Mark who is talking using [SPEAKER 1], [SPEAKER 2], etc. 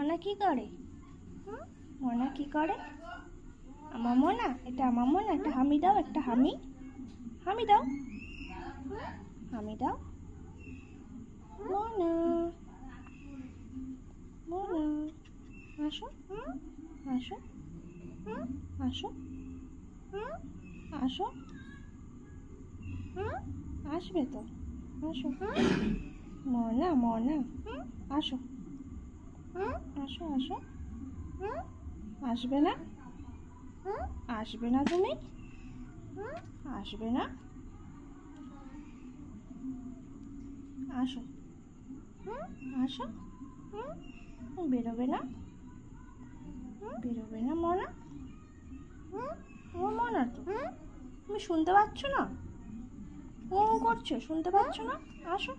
[SPEAKER 1] মনা কি করে? মনা কি করে? আমার মনা, এটা আমার মনা। একটা হামি দাও, একটা হামি। হামি দাও, হামি দাও। মনা, মনা, আসো, আসো, আসো, আসো, আসবে তো, আসো। মনা, মনা, আসো, আসো, আসো। আসবে না? আসবে না তুমি? আসবে না? আসো, আসো। বেরোবে না? বেরোবে না মনা? ও মনা তো, তুমি শুনতে পাচ্ছ না? ও করছো, শুনতে পাচ্ছ না? আসো।